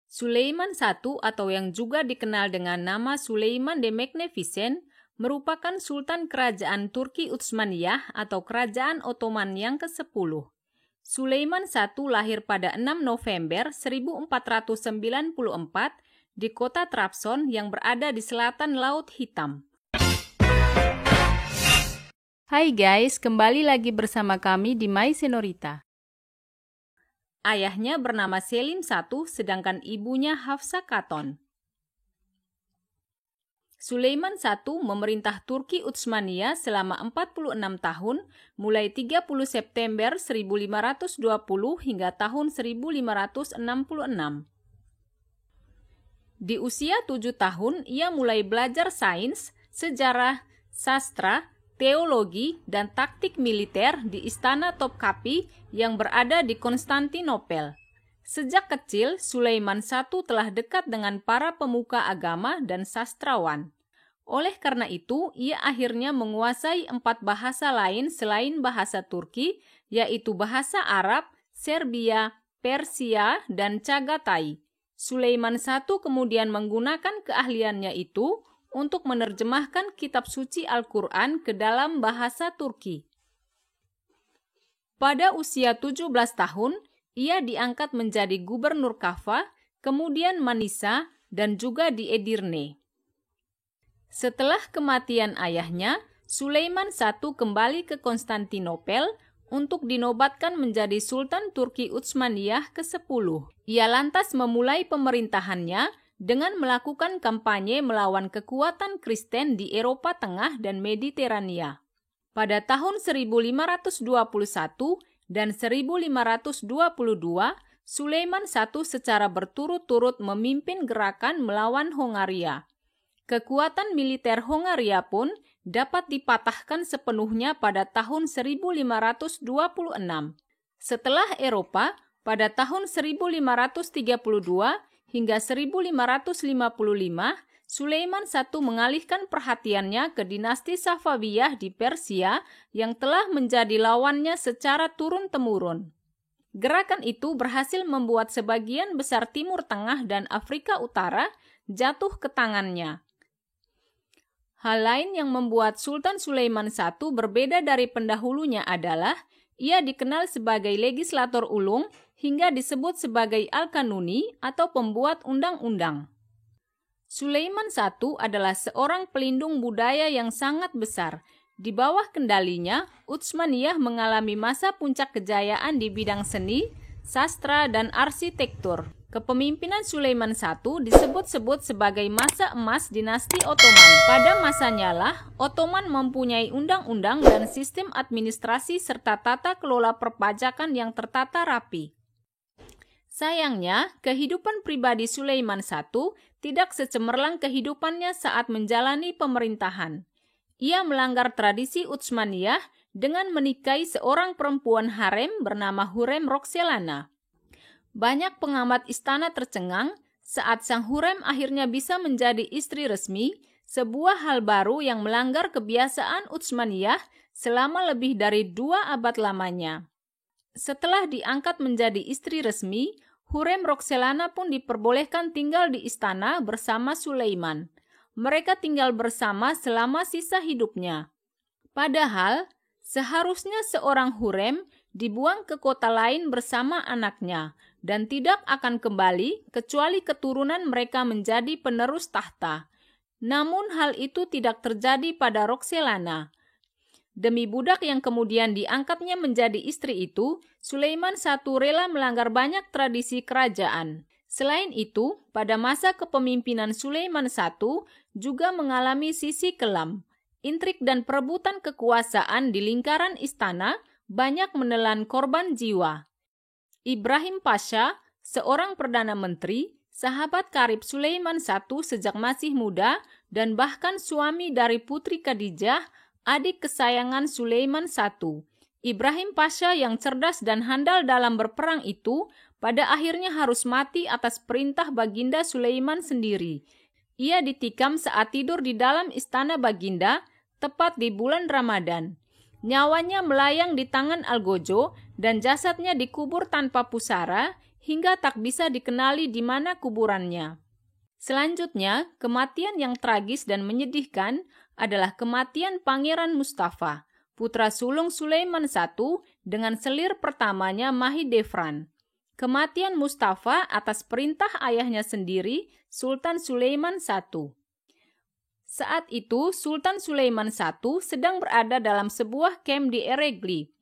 Sulaiman I atau yang juga dikenal dengan nama Sulaiman the Magnificent merupakan Sultan Kerajaan Turki Utsmaniyah atau Kerajaan Ottoman yang ke-10. Sulaiman I lahir pada 6 November 1494 di kota Trabzon yang berada di selatan Laut Hitam. Hai guys, kembali lagi bersama kami di My Senorita. Ayahnya bernama Selim I, sedangkan ibunya Hafsa Katon. Sulaiman I memerintah Turki Utsmaniyah selama 46 tahun, mulai 30 September 1520 hingga tahun 1566. Di usia 7 tahun, ia mulai belajar sains, sejarah, sastra, teologi, dan taktik militer di Istana Topkapi yang berada di Konstantinopel. Sejak kecil, Sulaiman I telah dekat dengan para pemuka agama dan sastrawan. Oleh karena itu, ia akhirnya menguasai 4 bahasa lain selain bahasa Turki, yaitu bahasa Arab, Serbia, Persia, dan Chagatai. Sulaiman I kemudian menggunakan keahliannya itu untuk menerjemahkan kitab suci Al-Quran ke dalam bahasa Turki. Pada usia 17 tahun, ia diangkat menjadi gubernur Kaffa, kemudian Manisa, dan juga di Edirne. Setelah kematian ayahnya, Sulaiman I kembali ke Konstantinopel untuk dinobatkan menjadi Sultan Turki Utsmaniyah ke-10. Ia lantas memulai pemerintahannya dengan melakukan kampanye melawan kekuatan Kristen di Eropa Tengah dan Mediterania. Pada tahun 1521 dan 1522, Sulaiman I secara berturut-turut memimpin gerakan melawan Hongaria. Kekuatan militer Hongaria pun dapat dipatahkan sepenuhnya pada tahun 1526. Setelah Eropa, pada tahun 1532 hingga 1555, Sulaiman I mengalihkan perhatiannya ke dinasti Safawiyah di Persia yang telah menjadi lawannya secara turun-temurun. Gerakan itu berhasil membuat sebagian besar Timur Tengah dan Afrika Utara jatuh ke tangannya. Hal lain yang membuat Sultan Sulaiman I berbeda dari pendahulunya adalah ia dikenal sebagai legislator ulung hingga disebut sebagai Al-Kanuni atau pembuat undang-undang. Sulaiman I adalah seorang pelindung budaya yang sangat besar. Di bawah kendalinya, Utsmaniyah mengalami masa puncak kejayaan di bidang seni, sastra, dan arsitektur. Kepemimpinan Sulaiman I disebut-sebut sebagai masa emas dinasti Ottoman. Pada masanya lah, Ottoman mempunyai undang-undang dan sistem administrasi serta tata kelola perpajakan yang tertata rapi. Sayangnya, kehidupan pribadi Sulaiman I tidak secemerlang kehidupannya saat menjalani pemerintahan. Ia melanggar tradisi Utsmaniyah dengan menikahi seorang perempuan harem bernama Hurrem Roxelana. Banyak pengamat istana tercengang saat sang Hurrem akhirnya bisa menjadi istri resmi, sebuah hal baru yang melanggar kebiasaan Utsmaniyah selama lebih dari 2 abad lamanya. Setelah diangkat menjadi istri resmi, Hurrem Roxelana pun diperbolehkan tinggal di istana bersama Sulaiman. Mereka tinggal bersama selama sisa hidupnya. Padahal, seharusnya seorang Hurrem dibuang ke kota lain bersama anaknya dan tidak akan kembali kecuali keturunan mereka menjadi penerus tahta. Namun hal itu tidak terjadi pada Roxelana. Demi budak yang kemudian diangkatnya menjadi istri itu, Sulaiman I rela melanggar banyak tradisi kerajaan. Selain itu, pada masa kepemimpinan Sulaiman I juga mengalami sisi kelam. Intrik dan perebutan kekuasaan di lingkaran istana banyak menelan korban jiwa. Ibrahim Pasha, seorang perdana menteri, sahabat karib Sulaiman I sejak masih muda dan bahkan suami dari Putri Khadijah, adik kesayangan Sulaiman I. Ibrahim Pasha yang cerdas dan handal dalam berperang itu pada akhirnya harus mati atas perintah Baginda Sulaiman sendiri. Ia ditikam saat tidur di dalam istana Baginda tepat di bulan Ramadan. Nyawanya melayang di tangan Algojo dan jasadnya dikubur tanpa pusara hingga tak bisa dikenali di mana kuburannya. Selanjutnya, kematian yang tragis dan menyedihkan adalah kematian Pangeran Mustafa, putra sulung Sulaiman I dengan selir pertamanya Mahidevran. Kematian Mustafa atas perintah ayahnya sendiri, Sultan Sulaiman I. Saat itu, Sultan Sulaiman I sedang berada dalam sebuah kamp di Eregli.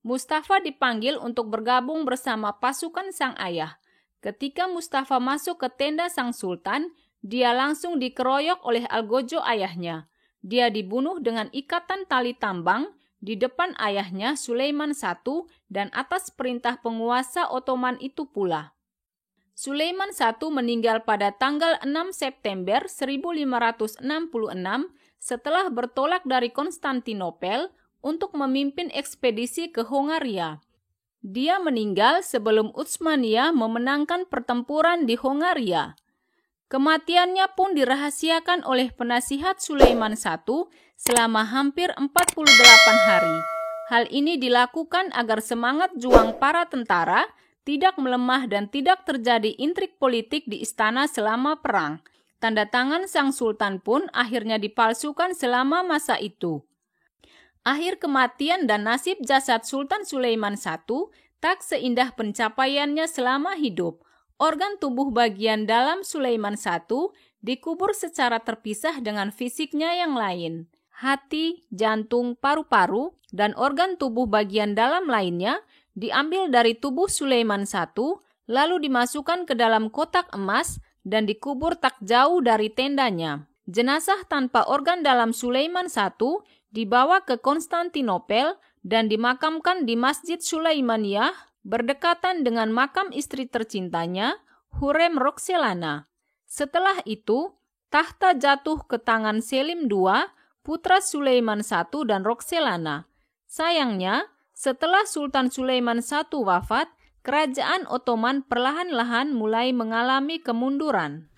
Mustafa dipanggil untuk bergabung bersama pasukan sang ayah. Ketika Mustafa masuk ke tenda sang sultan, dia langsung dikeroyok oleh Algojo ayahnya. Dia dibunuh dengan ikatan tali tambang di depan ayahnya Sulaiman I dan atas perintah penguasa Ottoman itu pula. Sulaiman I meninggal pada tanggal 6 September 1566 setelah bertolak dari Konstantinopel untuk memimpin ekspedisi ke Hongaria. Dia meninggal sebelum Utsmaniyah memenangkan pertempuran di Hongaria. Kematiannya pun dirahasiakan oleh penasihat Sulaiman I selama hampir 48 hari. Hal ini dilakukan agar semangat juang para tentara tidak melemah dan tidak terjadi intrik politik di istana selama perang. Tanda tangan sang sultan pun akhirnya dipalsukan selama masa itu. Akhir kematian dan nasib jasad Sultan Sulaiman I tak seindah pencapaiannya selama hidup. Organ tubuh bagian dalam Sulaiman I dikubur secara terpisah dengan fisiknya yang lain. Hati, jantung, paru-paru, dan organ tubuh bagian dalam lainnya diambil dari tubuh Sulaiman I, lalu dimasukkan ke dalam kotak emas dan dikubur tak jauh dari tendanya. Jenazah tanpa organ dalam Sulaiman I dibawa ke Konstantinopel dan dimakamkan di Masjid Sulaimaniyah berdekatan dengan makam istri tercintanya, Hurrem Roxelana. Setelah itu, tahta jatuh ke tangan Selim II, putra Sulaiman I dan Roxelana. Sayangnya, setelah Sultan Sulaiman I wafat, kerajaan Ottoman perlahan-lahan mulai mengalami kemunduran.